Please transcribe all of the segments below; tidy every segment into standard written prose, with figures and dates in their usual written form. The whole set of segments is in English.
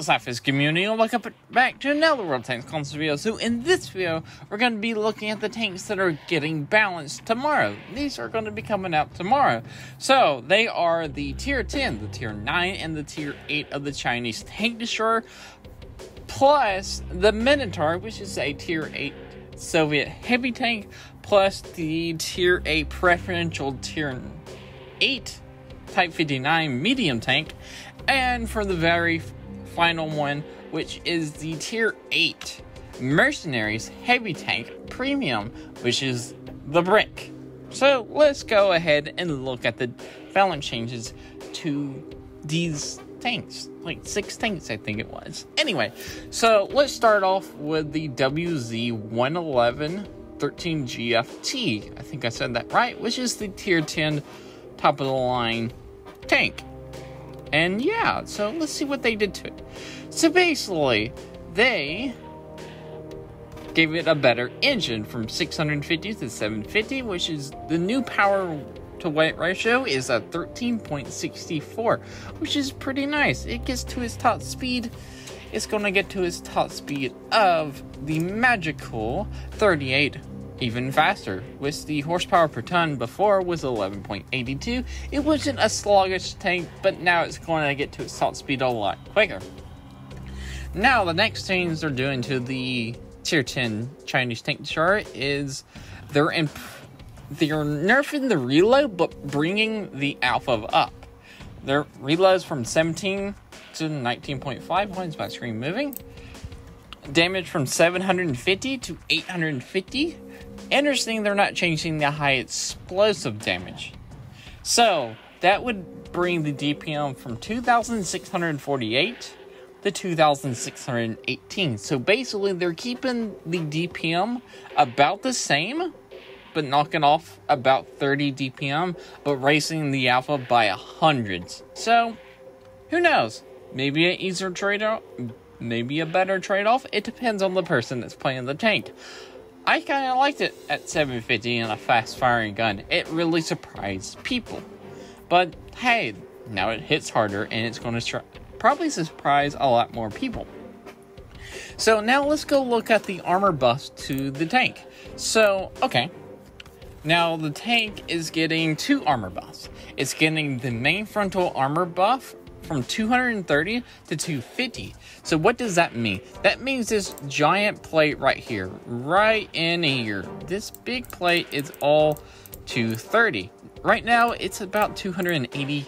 Hello SLAPAFISH community, and welcome back to another World Tanks Console video. So in this video, we're going to be looking at the tanks that are getting balanced tomorrow. These are going to be coming out tomorrow. So they are the Tier 10, the Tier 9, and the Tier 8 of the Chinese Tank Destroyer, plus the Minotaur, which is a Tier 8 Soviet heavy tank, plus the Tier 8 preferential Tier 8 Type 59 medium tank, and for the very final one, which is the Tier 8 Mercenaries Heavy Tank Premium, which is the brick. So let's go ahead and look at the balance changes to these tanks. Like 6 tanks, I think it was. Anyway, so let's start off with the WZ-111G FT. I think I said that right, which is the Tier 10 top of the line tank. And yeah, so let's see what they did to it. So basically, they gave it a better engine from 650 to 750, which is the new power to weight ratio is a 13.64, which is pretty nice. It gets to its top speed. It's going to get to its top speed of the magical 38 even faster. With the horsepower per ton before was 11.82. It wasn't a sluggish tank, but now it's going to get to its top speed a lot quicker. Now the next things they're doing to the Tier 10 Chinese Tank Destroyer is they're nerfing the reload, but bringing the alpha up. Their reloads from 17 to 19.5. Why is my screen moving? Damage from 750 to 850. Interesting, they're not changing the high explosive damage. So, that would bring the DPM from 2,648 to 2,618. So, basically, they're keeping the DPM about the same, but knocking off about 30 DPM, but raising the alpha by 100. So, who knows? Maybe an easier trade-off, maybe a better trade-off. It depends on the person that's playing the tank. I kind of liked it at 750 and a fast-firing gun. It really surprised people. But hey, now it hits harder and it's going to probably surprise a lot more people. So now let's go look at the armor buffs to the tank. So, okay. Now the tank is getting 2 armor buffs. It's getting the main frontal armor buff from 230 to 250. So what does that mean? That means this giant plate right here, right in here. This big plate is all 230. Right now, it's about 280,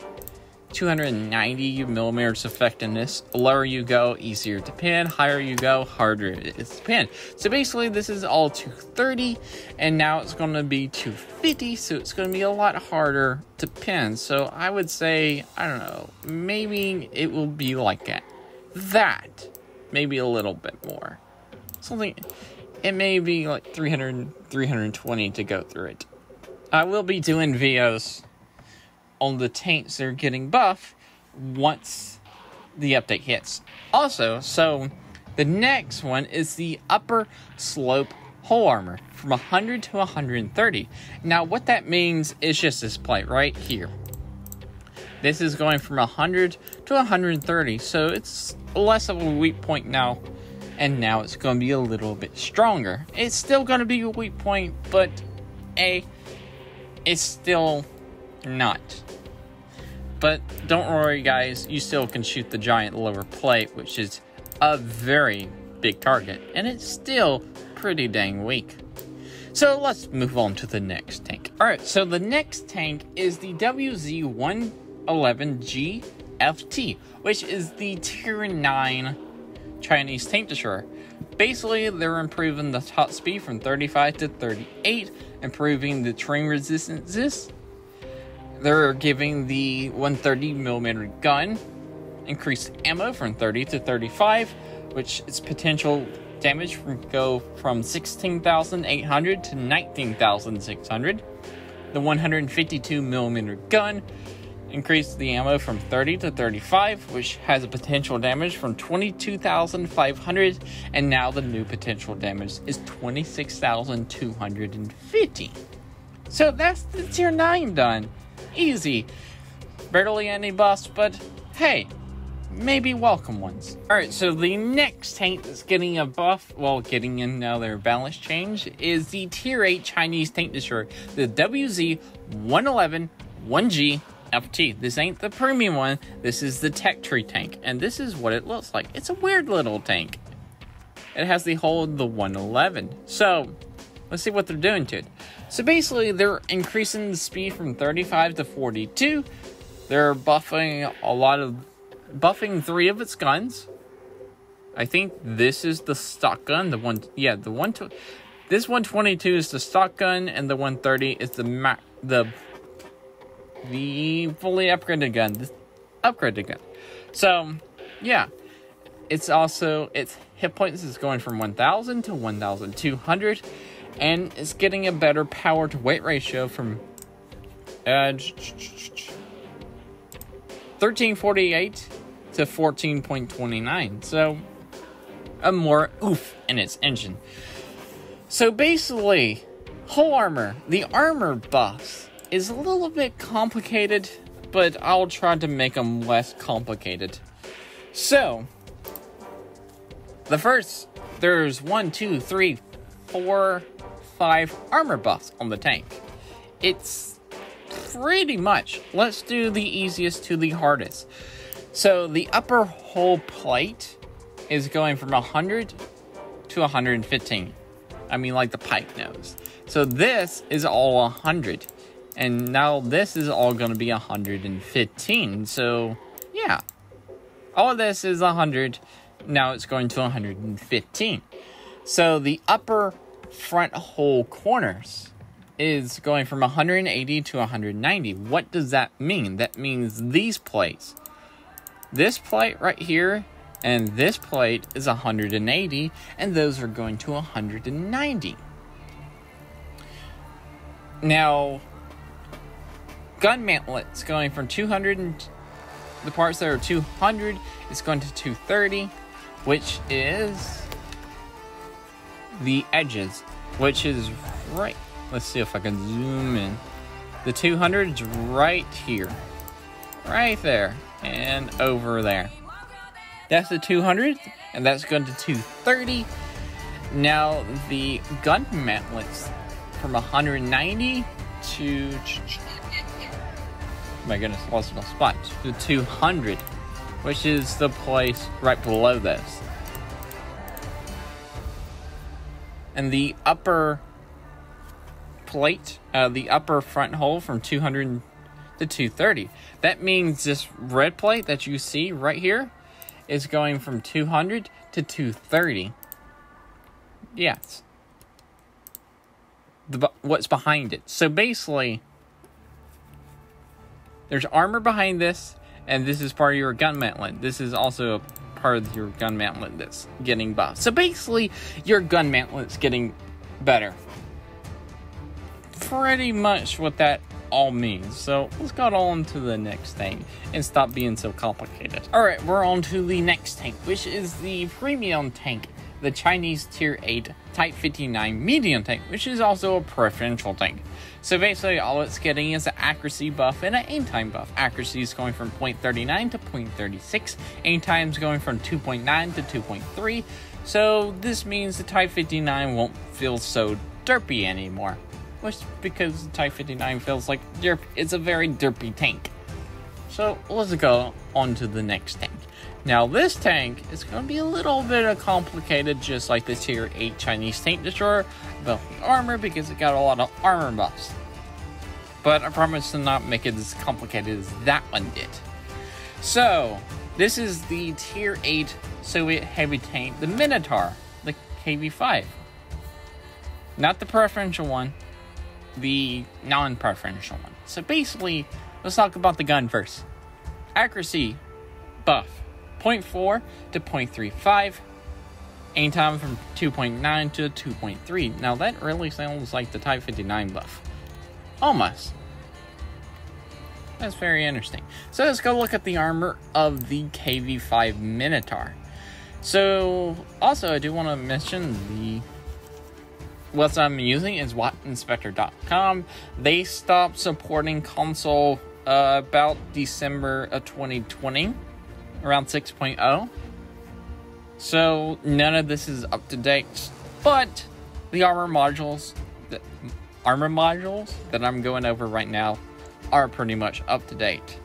290 millimeters effectiveness. Lower you go, easier to pin. Higher you go, harder it is to pin. So basically, this is all 230, and now it's going to be 250, so it's going to be a lot harder to pin. So I would say, I don't know, maybe it will be like that. Maybe a little bit more. Something, it may be like 300, 320 to go through it. I will be doing videos on the tanks that are getting buffed once the update hits. Also, so the next one is the upper slope hull armor from 100 to 130. Now what that means is just this plate right here. This is going from 100 to 130, so it's less of a weak point now, and now it's going to be a little bit stronger. It's still going to be a weak point, but it's still not. But don't worry guys, you still can shoot the giant lower plate, which is a very big target, and it's still pretty dang weak. So let's move on to the next tank. Alright, so the next tank is the WZ-111G FT, which is the Tier 9 Chinese Tank Destroyer. Basically, they're improving the top speed from 35 to 38, improving the terrain resistances. They're giving the 130mm gun increased ammo from 30 to 35, which its potential damage go from 16,800 to 19,600. The 152mm gun increased the ammo from 30 to 35, which has a potential damage from 22,500, and now the new potential damage is 26,250. So that's the Tier 9 done. Easy. Barely any buffs, but hey, maybe welcome ones. Alright, so the next tank that's getting a buff, well, getting another balance change, is the Tier 8 Chinese tank destroyer, the WZ-111G FT. This ain't the premium one, this is the tech tree tank, and this is what it looks like. It's a weird little tank. It has the hull of the 111. So, let's see what they're doing to it. So basically, they're increasing the speed from 35 to 42. They're buffing buffing 3 of its guns. I think this is the stock gun. This 122 is the stock gun, and the 130 is the fully upgraded gun. So, yeah. It's also, its hit points is going from 1,000 to 1,200, and it's getting a better power to weight ratio from 1348 to 14.29. So, a more oof in its engine. So basically, hull armor, the armor buffs, is a little bit complicated, but I'll try to make them less complicated. So, the first, there's 1, 2, 3, 4, 5 armor buffs on the tank. It's pretty much, let's do the easiest to the hardest. So the upper hull plate is going from 100 to 115. I mean, like the pipe nose. So this is all 100. And now this is all going to be 115. So, yeah. All of this is 100. Now it's going to 115. So the upper front hull corners is going from 180 to 190. What does that mean? That means these plates. This plate right here and this plate is 180, and those are going to 190. Now, gun mantlets going from 200, and the parts that are 200 is going to 230, which is the edges, which is right. Let's see if I can zoom in. The 200 is right here, right there, and over there. That's the 200, and that's going to 230. Now the gun mantlets from 190 to, my goodness, lost my spot, to 200, which is the place right below this. And the upper plate, the upper front hole from 200 to 230. That means this red plate that you see right here is going from 200 to 230. Yes. What's behind it. So basically, there's armor behind this, and this is part of your gun mantlet. This is also a part of your gun mantlet that's getting buffed. So basically, your gun mantlet's getting better. Pretty much what that all means. So let's go on to the next thing and stop being so complicated. Alright, we're on to the next tank, which is the premium tank, the Chinese Tier 8 Type 59 medium tank, which is also a preferential tank. So basically all it's getting is an accuracy buff and an aim time buff. Accuracy is going from 0.39 to 0.36, aim time is going from 2.9 to 2.3, so this means the Type 59 won't feel so derpy anymore. Which, because the Type 59 feels like derp, it's a very derpy tank. So let's go on to the next tank. Now this tank is going to be a little bit complicated, just like the Tier 8 Chinese tank destroyer, but armor, because it got a lot of armor buffs. But I promise to not make it as complicated as that one did. So this is the Tier 8 Soviet heavy tank, the Minotaur, the KV-5. Not the preferential one, the non-preferential one. So basically, let's talk about the gun first. Accuracy buff, 0.4 to 0.35. Aim time from 2.9 to 2.3. Now that really sounds like the Type 59 buff. Almost. That's very interesting. So let's go look at the armor of the KV-5 Minotaur. So also I do want to mention what I'm using is WattInspector.com. They stopped supporting console about December of 2020. around 6.0. So none of this is up to date, but the armor modules that I'm going over right now are pretty much up to date,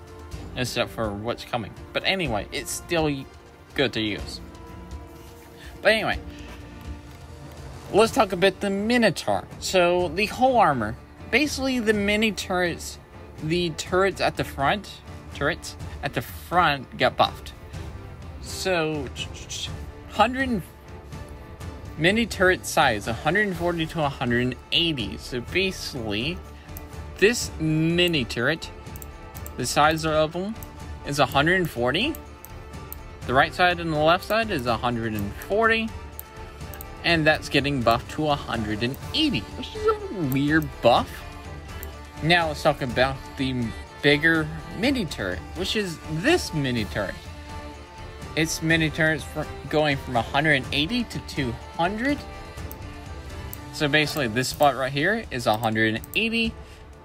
except for what's coming. But anyway, it's still good to use. But anyway, let's talk about the Minotaur. So the whole armor, basically the mini turrets, the turrets at the front got buffed. So mini turret size 140 to 180. So basically, this mini turret, the size of them is 140. The right side and the left side is 140. And that's getting buffed to 180, which is a weird buff. Now let's talk about the bigger mini turret, which is this mini turret. Its mini turret's going from 180 to 200. So basically this spot right here is 180.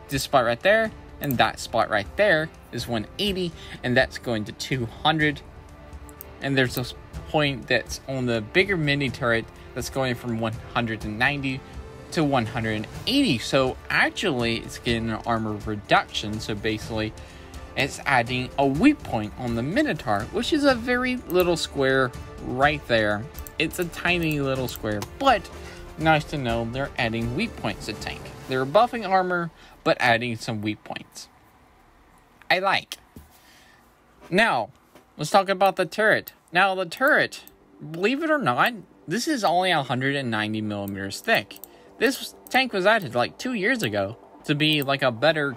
This spot right there and that spot right there is 180, and that's going to 200. And there's a point that's on the bigger mini turret that's going from 190 to 180. So actually it's getting an armor reduction. So basically it's adding a weak point on the Minotaur, which is a very little square right there. It's a tiny little square, but nice to know they're adding weak points to tank. They're buffing armor, but adding some weak points. I like. Now, let's talk about the turret. Now, the turret, believe it or not, this is only 190 millimeters thick. This tank was added like 2 years ago to be like a better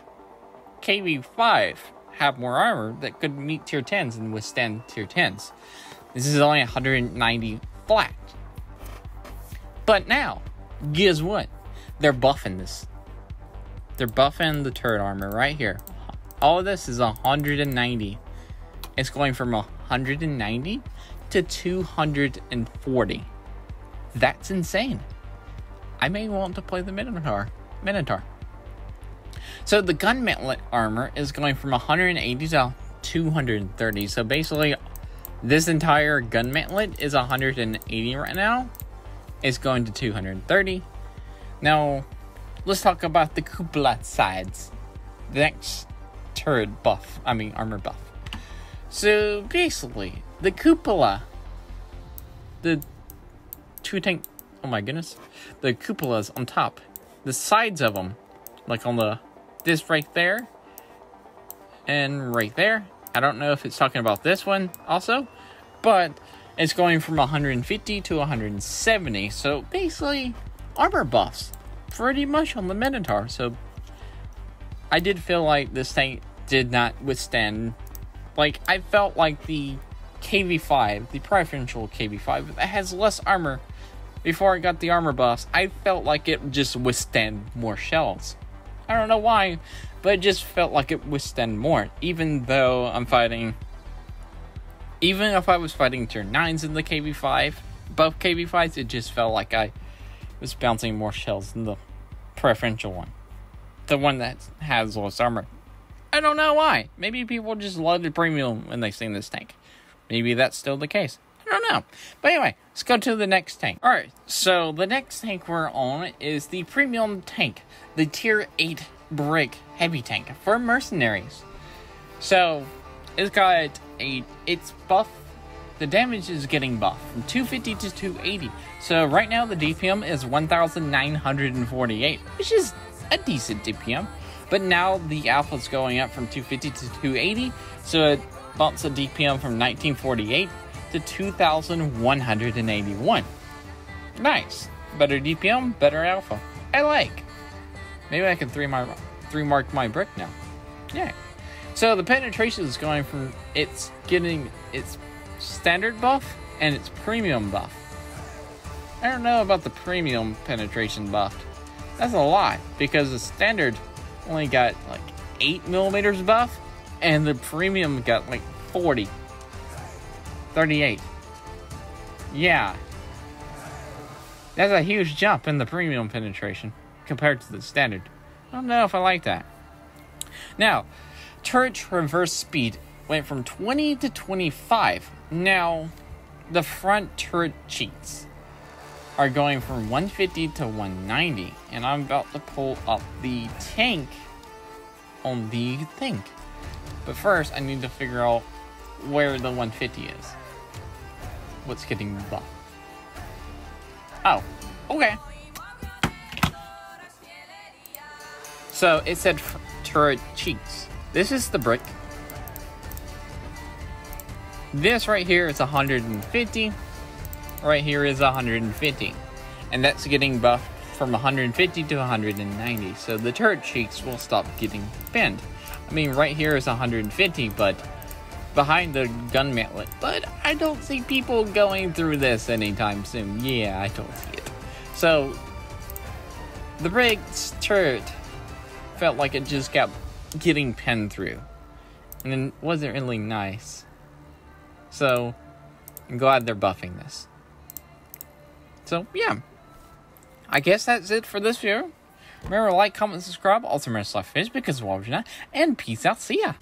KV-5, have more armor that could meet tier 10s and withstand tier 10s. This is only 190 flat. But now, guess what? They're buffing this. They're buffing the turret armor right here. All of this is 190. It's going from 190 to 240. That's insane. I may want to play the Minotaur. So the gun mantlet armor is going from 180 to 230. So basically, this entire gun mantlet is 180 right now. It's going to 230. Now, let's talk about the cupola sides. The next turret buff, armor buff. So basically, the cupola, the cupolas on top, the sides of them, like on this right there, and right there. I don't know if it's talking about this one also, but it's going from 150 to 170. So basically, armor buffs pretty much on the Minotaur. So I did feel like this tank did not withstand. Like, I felt like the KV-5, the preferential KV-5, that has less armor. Before I got the armor buffs, I felt like it just withstand more shells. I don't know why, but it just felt like it withstand more. Even though I'm fighting, even if I was fighting tier 9s in the KV-5, buff KV-5s, it just felt like I was bouncing more shells than the preferential one. The one that has less armor. I don't know why. Maybe people just love the premium when they see this tank. Maybe that's still the case. I don't know. But anyway, let's go to the next tank. Alright, so the next tank we're on is the premium tank. The tier 8 brick heavy tank for mercenaries. So, it's buff. The damage is getting buffed from 250 to 280. So right now the DPM is 1,948, which is a decent DPM. But now the alpha's going up from 250 to 280, so it bumps the DPM from 1948 to 2,181. Nice. Better DPM, better alpha. I like. Maybe I can three mark my brick now. Yeah. So the penetration is going from it's getting its standard buff and its premium buff. I don't know about the premium penetration buff. That's a lot because the standard only got like 8 millimeters buff and the premium got like 38. Yeah. That's a huge jump in the premium penetration compared to the standard. I don't know if I like that. Now, turret traverse speed went from 20 to 25. Now, the front turret cheeks are going from 150 to 190. And I'm about to pull up the tank on the thing. But first, I need to figure out where the 150 is. What's getting buffed? Oh, okay. So it said turret cheeks. This is the brick. This right here is 150. Right here is 150. And that's getting buffed from 150 to 190. So the turret cheeks will stop getting bent. I mean, right here is 150, but behind the gun mantlet. But I don't see people going through this anytime soon. Yeah, I don't see it. So the brig's turret felt like it just kept getting pinned through. And it wasn't really nice. So I'm glad they're buffing this. So yeah, I guess that's it for this video. Remember to like, comment, subscribe, also remember SLAPAFISH because of what we're not, and peace out, see ya!